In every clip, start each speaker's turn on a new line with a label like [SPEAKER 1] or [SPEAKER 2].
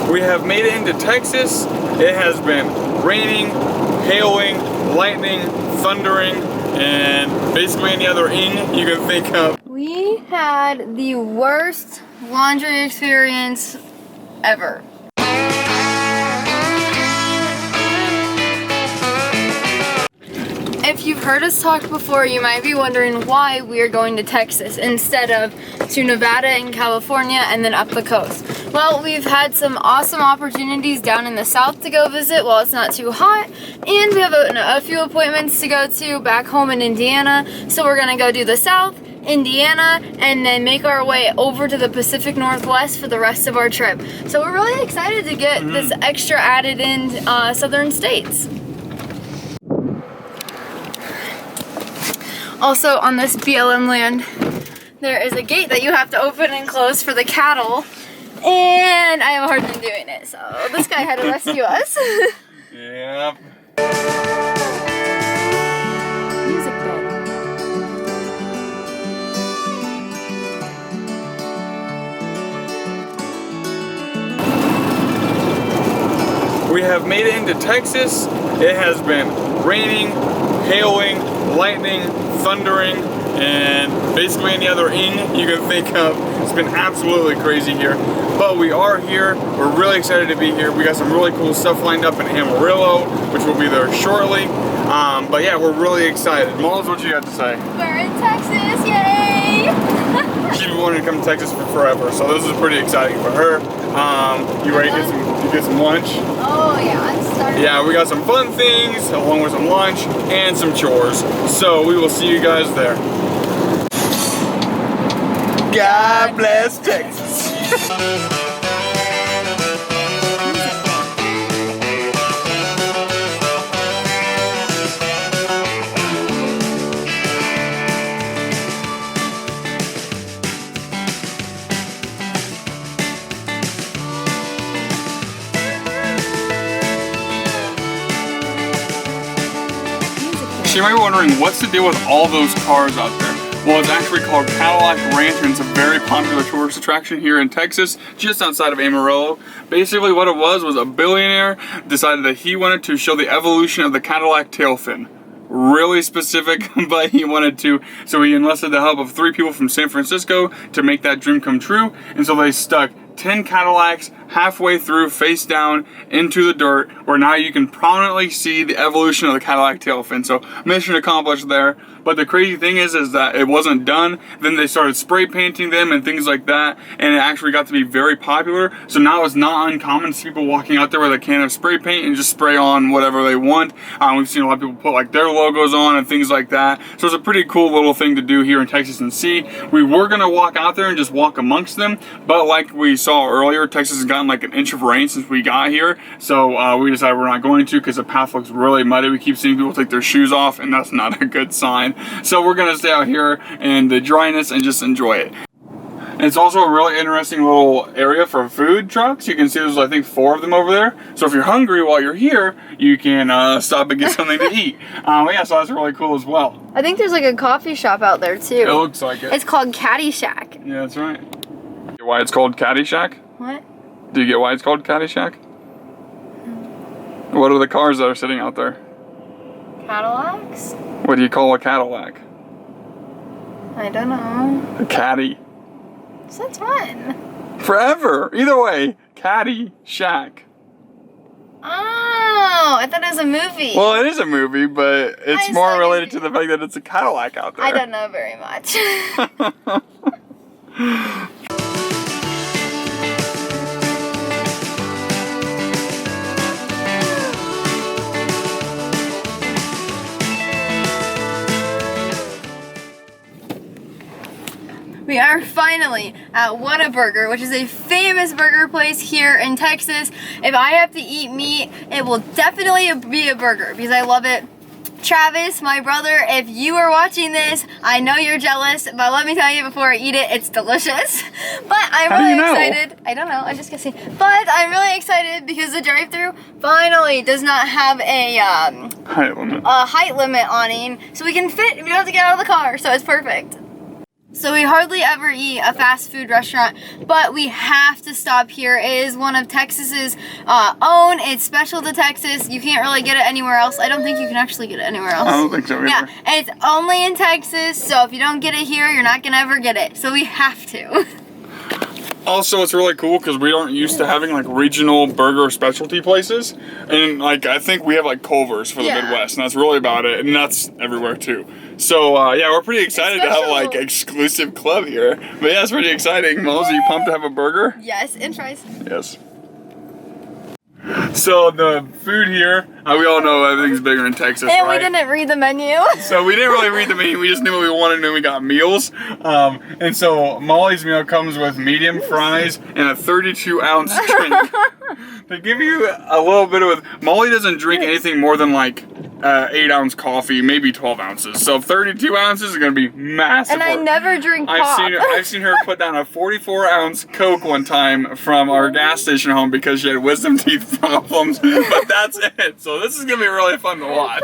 [SPEAKER 1] We have made it into Texas. It has been raining, hailing, lightning, thundering, and basically any other ing you can think of.
[SPEAKER 2] We had the worst laundry experience ever. If you've heard us talk before, you might be wondering why we are going to Texas instead of to Nevada and California and then up the coast. Well, we've had some awesome opportunities down in the south to go visit while it's not too hot, and we have a few appointments to go to back home in Indiana, so we're gonna go do the south, Indiana, and then make our way over to the Pacific Northwest for the rest of our trip. So we're really excited to get this extra added in southern states. Also on this BLM land, there is a gate that you have to open and close for the cattle, and I have a hard time doing it, so this guy had to rescue us.
[SPEAKER 1] Yep.
[SPEAKER 2] Music bed.
[SPEAKER 1] We have made it into Texas. It has been raining, hailing, lightning, thundering, and basically any other ing you can think of. It's been absolutely crazy here, but we are here. We're really excited to be here. We got some really cool stuff lined up in Amarillo, which will be there shortly. But yeah, we're really excited. Moles, what you got to say?
[SPEAKER 2] We're in Texas, yay!
[SPEAKER 1] She's been wanting to come to Texas for forever, so this is pretty exciting for her. You ready to get some lunch?
[SPEAKER 2] Oh yeah, I'm starting.
[SPEAKER 1] Yeah, we got some fun things along with some lunch and some chores. So we will see you guys there. God bless Texas. So you might be wondering, what's the deal with all those cars out there? Well, it's actually called Cadillac Ranch, and it's a very popular tourist attraction here in Texas, just outside of Amarillo. Basically what it was a billionaire decided that he wanted to show the evolution of the Cadillac tail fin. Really specific, but he wanted to, so he enlisted the help of 3 people from San Francisco to make that dream come true, and so they stuck 10 Cadillacs halfway through, face down, into the dirt, where now you can prominently see the evolution of the Cadillac tail fin. So mission accomplished there. But the crazy thing is that it wasn't done. Then they started spray painting them and things like that, and it actually got to be very popular. So now it's not uncommon to see people walking out there with a can of spray paint and just spray on whatever they want. We've seen a lot of people put like their logos on and things like that. So it's a pretty cool little thing to do here in Texas and see. We were gonna walk out there and just walk amongst them, but like we saw earlier, Texas has gotten like an inch of rain since we got here. So we decided we're not going to, because the path looks really muddy. We keep seeing people take their shoes off, and that's not a good sign. So we're gonna stay out here in the dryness and just enjoy it. And it's also a really interesting little area for food trucks. You can see there's, I think, 4 of them over there. So if you're hungry while you're here, you can stop and get something to eat. Yeah, so that's really cool as well.
[SPEAKER 2] I think there's like a coffee shop out there too.
[SPEAKER 1] It looks like it.
[SPEAKER 2] It's called Caddy Shack.
[SPEAKER 1] Yeah, that's right. Get why it's called Caddy Shack?
[SPEAKER 2] What?
[SPEAKER 1] Do you get why it's called Caddy Shack? What are the cars that are sitting out there?
[SPEAKER 2] Cadillacs?
[SPEAKER 1] What do you call a Cadillac?
[SPEAKER 2] I don't know.
[SPEAKER 1] A caddy.
[SPEAKER 2] Since when?
[SPEAKER 1] Forever. Either way, Caddy Shack.
[SPEAKER 2] Oh, I thought it was a movie.
[SPEAKER 1] Well, it is a movie, but it's more related to the fact that it's a Cadillac out there.
[SPEAKER 2] I don't know very much. We are finally at Whataburger, which is a famous burger place here in Texas. If I have to eat meat, it will definitely be a burger because I love it. Travis, my brother, if you are watching this, I know you're jealous, but let me tell you before I eat it, it's delicious. But I'm really excited. I don't know, I'm just guessing. But I'm really excited because the drive-thru finally does not have a height limit awning, so we can fit. We don't have to get out of the car, so it's perfect. So we hardly ever eat a fast food restaurant, but we have to stop here. It is one of Texas's own. It's special to Texas. You can't really get it anywhere else. I don't think you can actually get it anywhere else.
[SPEAKER 1] I don't think so either.
[SPEAKER 2] Yeah, and it's only in Texas, so if you don't get it here, you're not gonna ever get it. So we have to.
[SPEAKER 1] Also, it's really cool because we aren't used to having like regional burger specialty places, and like I think we have like Culver's for the Midwest, and that's really about it, and that's everywhere too. So yeah, we're pretty excited to have like exclusive club here. But yeah, it's pretty exciting. Moles, are you pumped to have a burger?
[SPEAKER 2] Yes, and fries.
[SPEAKER 1] Yes. So the food here, we all know everything's bigger in Texas,
[SPEAKER 2] and
[SPEAKER 1] right?
[SPEAKER 2] we didn't read the menu.
[SPEAKER 1] So we didn't really read the menu, we just knew what we wanted and we got meals. And so Molly's meal comes with medium fries and a 32-ounce drink. They give you a little bit of, Molly doesn't drink anything more than like 8-ounce coffee, maybe 12 ounces. So 32 ounces is gonna be massive.
[SPEAKER 2] And I never drink pop.
[SPEAKER 1] I've seen her put down a 44-ounce Coke one time from our gas station home because she had wisdom teeth problems, but that's it. So this is gonna be really fun to watch.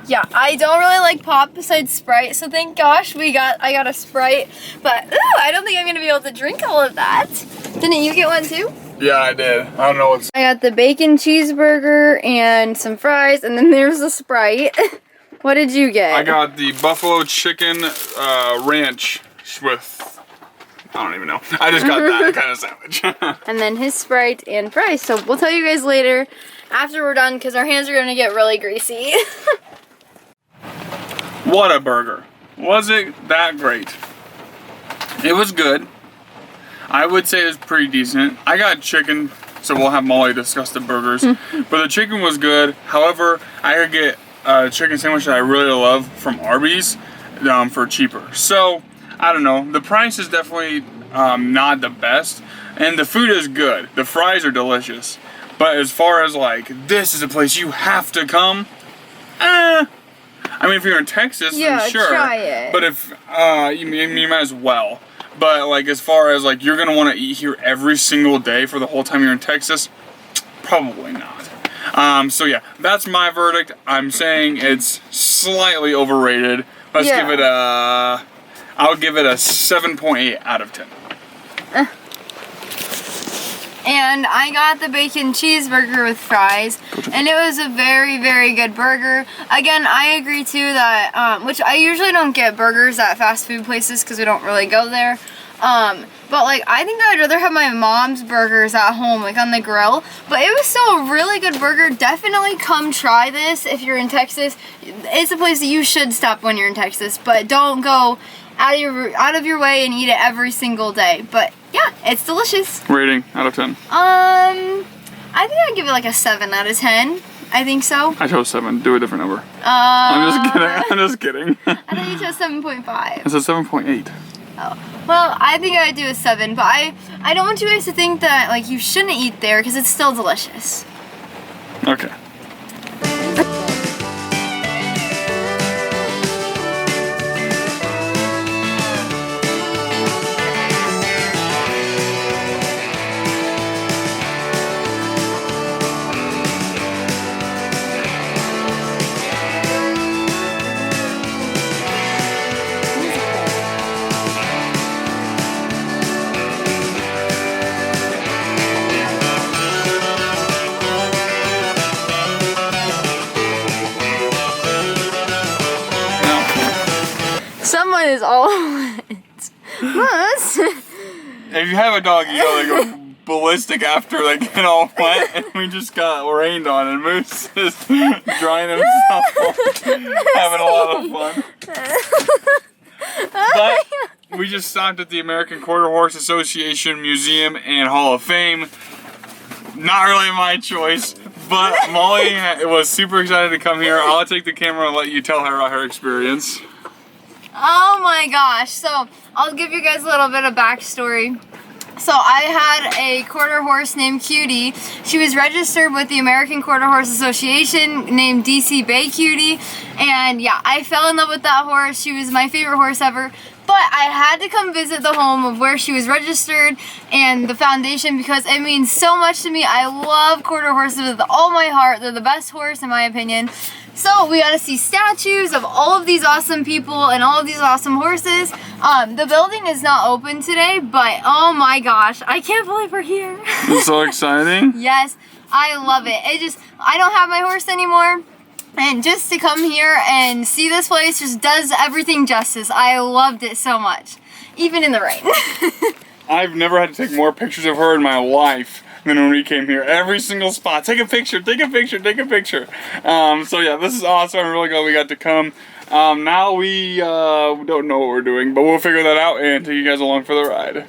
[SPEAKER 2] Yeah, I don't really like pop besides Sprite, so thank gosh I got a Sprite, but I don't think I'm gonna be able to drink all of that. Didn't you get one too?
[SPEAKER 1] Yeah, I did. I don't know what's...
[SPEAKER 2] I got the bacon cheeseburger and some fries, and then there's the Sprite. What did you get?
[SPEAKER 1] I got the buffalo chicken ranch with... I don't even know. I just got that kind of sandwich.
[SPEAKER 2] And then his Sprite and fries. So we'll tell you guys later after we're done because our hands are going to get really greasy.
[SPEAKER 1] What a burger. Was it that great? It was good. I would say it was pretty decent. I got chicken, so we'll have Molly discuss the burgers. But the chicken was good. However, I could get a chicken sandwich that I really love from Arby's for cheaper. So, I don't know. The price is definitely not the best. And the food is good. The fries are delicious. But as far as like, this is a place you have to come, I mean, if you're in Texas, then sure.
[SPEAKER 2] Try it.
[SPEAKER 1] But if, you might as well. But like, as far as like, you're gonna want to eat here every single day for the whole time you're in Texas, probably not. So yeah, that's my verdict. I'm saying it's slightly overrated. Let's give it a, I'll give it a 7.8 out of 10.
[SPEAKER 2] And I got the bacon cheeseburger with fries, and it was a very, very good burger. Again, I agree too that, which I usually don't get burgers at fast food places because we don't really go there. But like, I think I'd rather have my mom's burgers at home, like on the grill. But it was still a really good burger. Definitely come try this if you're in Texas. It's a place that you should stop when you're in Texas, but don't go out of your way and eat it every single day. But yeah, it's delicious.
[SPEAKER 1] Rating out of 10.
[SPEAKER 2] I think I'd give it like a 7 out of 10. I think so.
[SPEAKER 1] I chose 7. Do a different number. I'm just kidding. I'm just kidding.
[SPEAKER 2] I thought you chose 7.5.
[SPEAKER 1] I said 7.8.
[SPEAKER 2] Oh. Well, I think I'd do a 7, but I don't want you guys to think that like you shouldn't eat there because it's still delicious.
[SPEAKER 1] Okay.
[SPEAKER 2] Someone is all wet. Moose.
[SPEAKER 1] If you have a dog, you gotta go ballistic after they get all wet, and we just got rained on, and Moose is drying himself off, having a lot of fun. But we just stopped at the American Quarter Horse Association Museum and Hall of Fame. Not really my choice, but Molly was super excited to come here. I'll take the camera and let you tell her about her experience.
[SPEAKER 2] Oh my gosh, so I'll give you guys a little bit of backstory. So I had a quarter horse named Cutie. She was registered with the American Quarter Horse Association named DC Bay Cutie. And yeah, I fell in love with that horse. She was my favorite horse ever. But I had to come visit the home of where she was registered and the foundation because it means so much to me. I love quarter horses with all my heart. They're the best horse in my opinion. So we got to see statues of all of these awesome people and all of these awesome horses. The building is not open today, but oh my gosh, I can't believe we're here.
[SPEAKER 1] It's so exciting.
[SPEAKER 2] Yes, I love it. I don't have my horse anymore. And just to come here and see this place just does everything justice. I loved it so much, even in the rain.
[SPEAKER 1] I've never had to take more pictures of her in my life than when we came here. Every single spot. Take a picture, take a picture, take a picture. So yeah, this is awesome. I'm really glad we got to come. Now we don't know what we're doing, but we'll figure that out and take you guys along for the ride.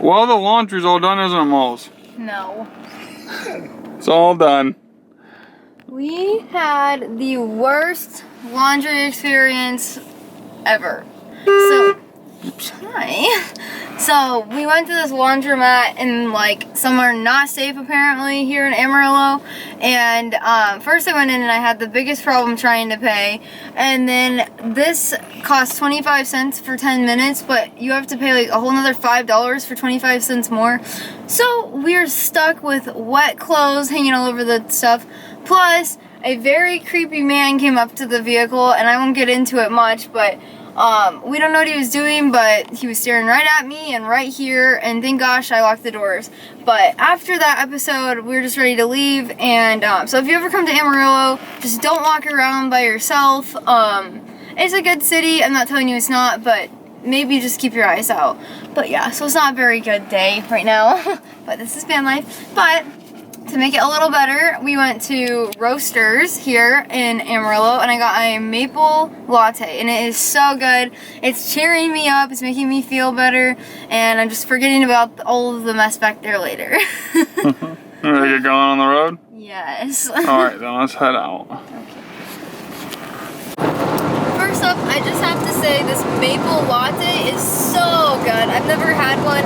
[SPEAKER 1] Well, the laundry's all done, isn't it, Moles?
[SPEAKER 2] No.
[SPEAKER 1] It's all done.
[SPEAKER 2] We had the worst laundry experience ever. So, hi. So we went to this laundromat in like somewhere not safe apparently here in Amarillo, and first I went in and I had the biggest problem trying to pay, and then this cost 25 cents for 10 minutes, but you have to pay like a whole nother $5 for 25 cents more. So we're stuck with wet clothes hanging all over the stuff, plus a very creepy man came up to the vehicle, and I won't get into it much, but we don't know what he was doing, but he was staring right at me and right here, and thank gosh I locked the doors. But after that episode, we were just ready to leave, and so if you ever come to Amarillo, just don't walk around by yourself. It's a good city, I'm not telling you it's not, but maybe just keep your eyes out. But yeah, so it's not a very good day right now, but this is van life. But to make it a little better, we went to Roasters here in Amarillo, and I got a maple latte, and it is so good. It's cheering me up, it's making me feel better, and I'm just forgetting about all of the mess back there later.
[SPEAKER 1] You ready to get going on the road?
[SPEAKER 2] Yes.
[SPEAKER 1] Alright, then let's head out.
[SPEAKER 2] Okay. First up, I just have to say this maple latte is so good. I've never had one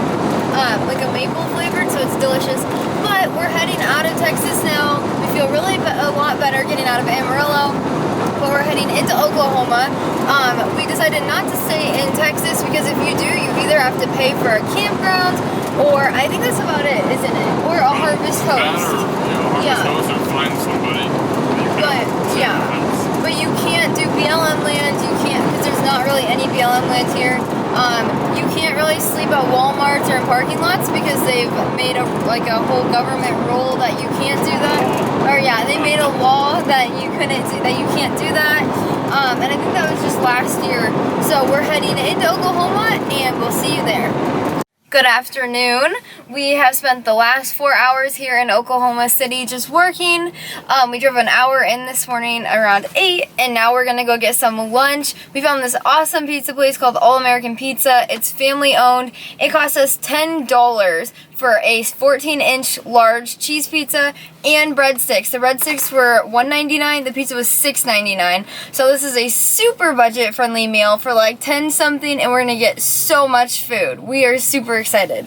[SPEAKER 2] like a maple flavored, so it's delicious. But we're heading out of Texas now. We feel really a lot better getting out of Amarillo, but we're heading into Oklahoma. We decided not to stay in Texas because if you do, you either have to pay for a campground, or I think that's about it, isn't it? Or a harvest host.
[SPEAKER 1] Yeah. Harvest host or find somebody.
[SPEAKER 2] But yeah. But you can't do BLM land, you can't, because there's not really any BLM land here. You can't really sleep at Walmarts or in parking lots because they've made a whole government rule that you can't do that. Or yeah, they made a law that you can't do that. And I think that was just last year. So we're heading into Oklahoma, and we'll see you there. Good afternoon. We have spent the last 4 hours here in Oklahoma City just working. We drove an hour in this morning around 8, and now we're gonna go get some lunch. We found this awesome pizza place called All American Pizza. It's family owned. It cost us $10 for a 14-inch large cheese pizza and breadsticks. The breadsticks were $1.99, the pizza was $6.99. So this is a super budget friendly meal for like 10 something, and we're gonna get so much food. We are super excited.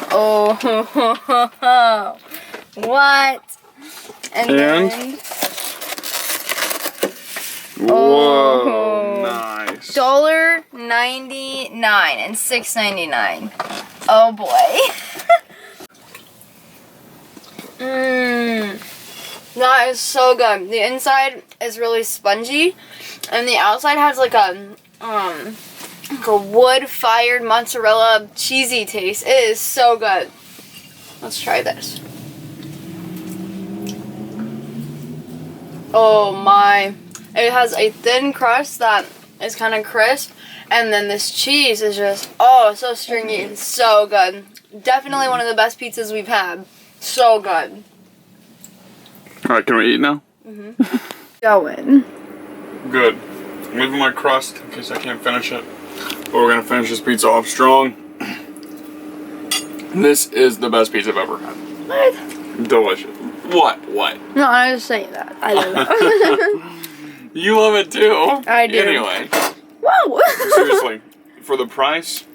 [SPEAKER 2] Oh, what? And then,
[SPEAKER 1] whoa, nice.
[SPEAKER 2] $1.99 and $6.99. Oh boy. That is so good. The inside is really spongy, and the outside has like a wood-fired mozzarella cheesy taste. It is so good. Let's try this. Oh my. It has a thin crust that is kind of crisp, and then this cheese is just, oh, so stringy and so good. Definitely one of the best pizzas we've had. So good.
[SPEAKER 1] Alright, can we eat now?
[SPEAKER 2] Mm-hmm. Going.
[SPEAKER 1] Good. I'm leaving my crust in case I can't finish it. But we're gonna finish this pizza off strong. This is the best pizza I've ever had.
[SPEAKER 2] What?
[SPEAKER 1] Delicious. What? What?
[SPEAKER 2] No, I was saying that. I love it.
[SPEAKER 1] You love it too.
[SPEAKER 2] I do.
[SPEAKER 1] Anyway.
[SPEAKER 2] Whoa!
[SPEAKER 1] Seriously, for the price,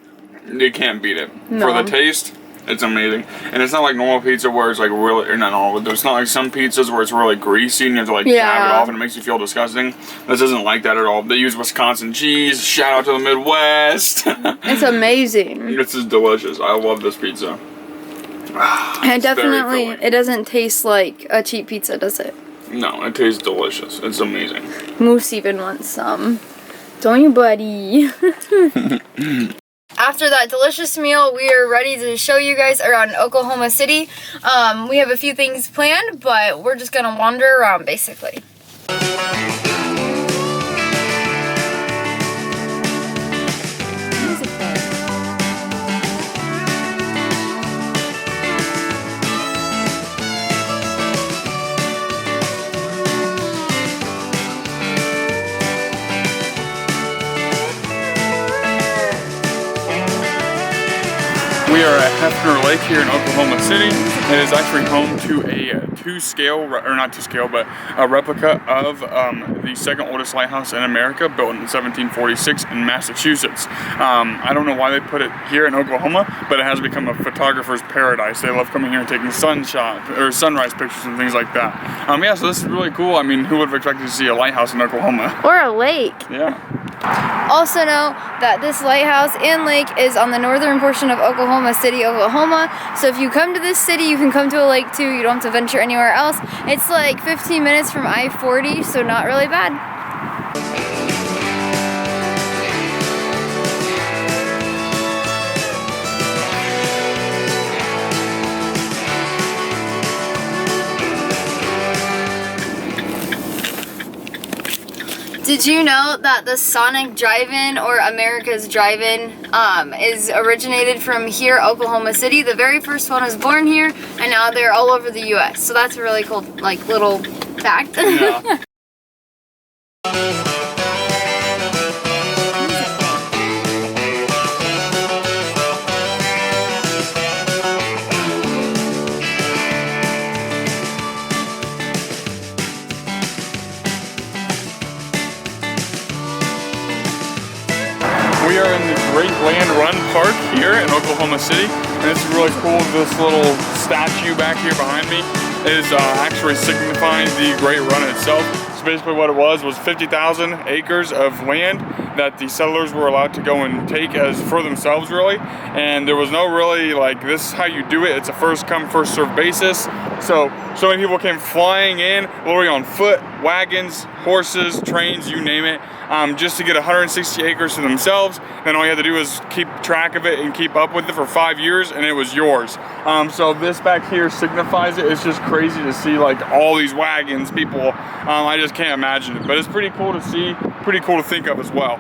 [SPEAKER 1] you can't beat it.
[SPEAKER 2] No.
[SPEAKER 1] For the taste, It's amazing. And it's not like normal pizza where it's like really, or not normal, but it's not like some pizzas where it's really greasy and you have to like dab it off and it makes you feel disgusting. This isn't like that at all. They use Wisconsin cheese. Shout out to the Midwest.
[SPEAKER 2] It's amazing.
[SPEAKER 1] This is delicious. I love this pizza.
[SPEAKER 2] And definitely, it doesn't taste like a cheap pizza, does it?
[SPEAKER 1] No, it tastes delicious. It's amazing.
[SPEAKER 2] Moose even wants some. Don't you, buddy? After that delicious meal, we are ready to show you guys around Oklahoma City. We have a few things planned, but we're just gonna wander around basically.
[SPEAKER 1] We are at Hefner Lake here in Oklahoma City. It is actually home to a a replica of the second oldest lighthouse in America, built in 1746 in Massachusetts. I don't know why they put it here in Oklahoma, but it has become a photographer's paradise. They love coming here and taking sunrise pictures and things like that. Yeah, so this is really cool. I mean, who would have expected to see a lighthouse in Oklahoma?
[SPEAKER 2] Or a lake.
[SPEAKER 1] Yeah.
[SPEAKER 2] Also know that this lighthouse and lake is on the northern portion of Oklahoma City, Oklahoma. So if you come to this city, you can come to a lake too. You don't have to venture anywhere else. It's like 15 minutes from I-40, so not really bad. Did you know that the Sonic Drive-In, or America's Drive-In, is originated from here, Oklahoma City? The very first one was born here, and now they're all over the U.S. So that's a really cool, like, little fact. Yeah.
[SPEAKER 1] We are in the Great Land Run Park here in Oklahoma City, and it's really cool. This little statue back here behind me is actually signifying the Great Run itself. So basically what it was 50,000 acres of land that the settlers were allowed to go and take as for themselves, really. And there was no really like, this is how you do it. It's a first come, first served basis. So many people came flying in, literally on foot, wagons, horses, trains, you name it, just to get 160 acres to themselves. And all you had to do was keep track of it and keep up with it for 5 years, and it was yours. So this back here signifies it. It's just crazy to see like all these wagons, people. I just can't imagine it, but it's pretty cool to see, pretty cool to think of as well.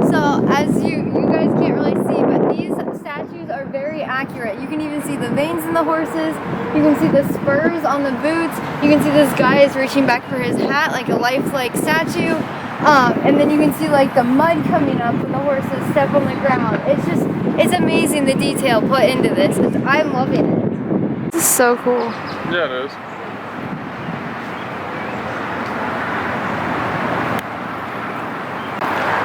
[SPEAKER 2] So as you guys can't really see, but these statues are very accurate. You can even see the veins in the horses. You can see the spurs on the boots. You can see this guy is reaching back for his hat, like a lifelike statue. And then you can see like the mud coming up when the horses step on the ground. It's amazing the detail put into this. I'm loving it. This is so cool.
[SPEAKER 1] Yeah, it is.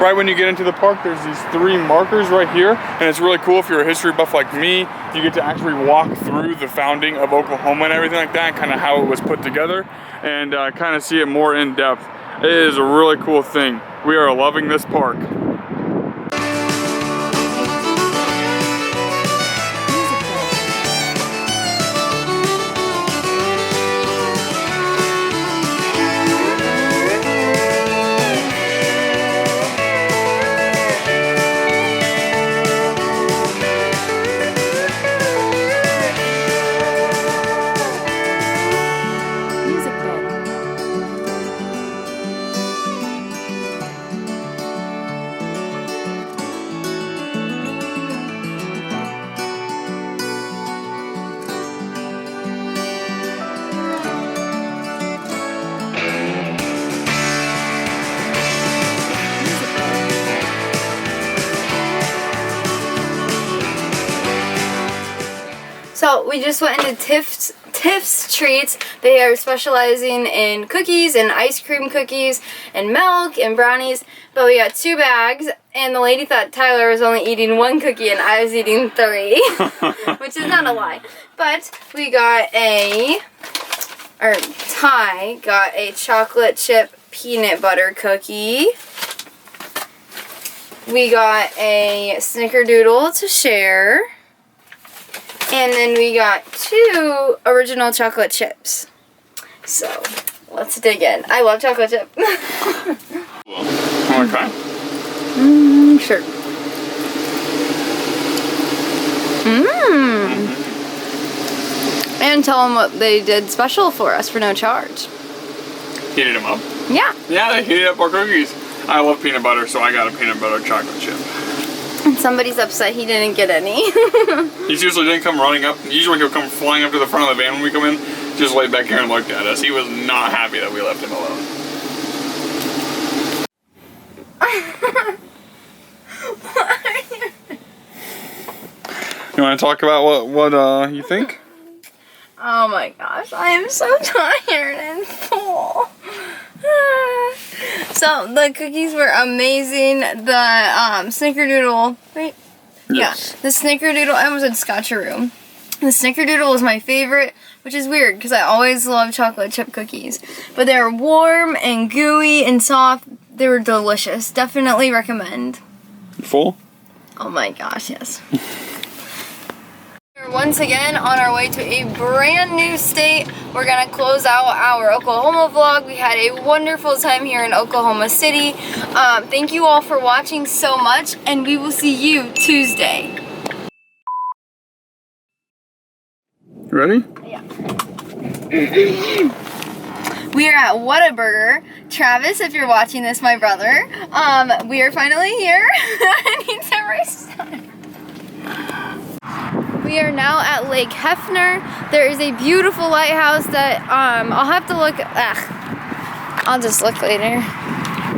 [SPEAKER 1] Right when you get into the park, there's these 3 markers right here, and it's really cool if you're a history buff like me. You get to actually walk through the founding of Oklahoma and everything like that, kind of how it was put together, and kind of see it more in depth. It is a really cool thing. We are loving this park.
[SPEAKER 2] So we just went into Tiff's Treats. They are specializing in cookies and ice cream cookies and milk and brownies. But we got 2 bags, and the lady thought Tyler was only eating 1 cookie and I was eating 3, which is not a lie. But we got Ty got a chocolate chip peanut butter cookie. We got a snickerdoodle to share. And then we got 2 original chocolate chips. So, let's dig in. I love chocolate chip.
[SPEAKER 1] Okay.
[SPEAKER 2] Sure. And tell them what they did special for us for no charge.
[SPEAKER 1] Heated them up.
[SPEAKER 2] Yeah.
[SPEAKER 1] Yeah, they heated up our cookies. I love peanut butter, so I got a peanut butter chocolate chip.
[SPEAKER 2] And somebody's upset he didn't get any.
[SPEAKER 1] He usually didn't come running up. Usually he'll come flying up to the front of the van when we come in. Just laid back here and looked at us. He was not happy that we left him alone. You want to talk about what you think?
[SPEAKER 2] Oh my gosh, I am so tired and full. So the cookies were amazing. The snickerdoodle, right?
[SPEAKER 1] Yes.
[SPEAKER 2] Yeah, the snickerdoodle, I almost said scotcheroo. The snickerdoodle was my favorite, which is weird because I always love chocolate chip cookies. But they were warm and gooey and soft. They were delicious. Definitely recommend.
[SPEAKER 1] You full?
[SPEAKER 2] Oh my gosh, yes. We're once again on our way to a brand new state. We're gonna close out our Oklahoma vlog. We had a wonderful time here in Oklahoma City. Thank you all for watching so much, and we will see you Tuesday.
[SPEAKER 1] Ready?
[SPEAKER 2] Yeah. We are at Whataburger. Travis, if you're watching this, my brother, we are finally here. I need to restart. We are now at Lake Hefner. There is a beautiful lighthouse that I'll have to look. I'll just look later.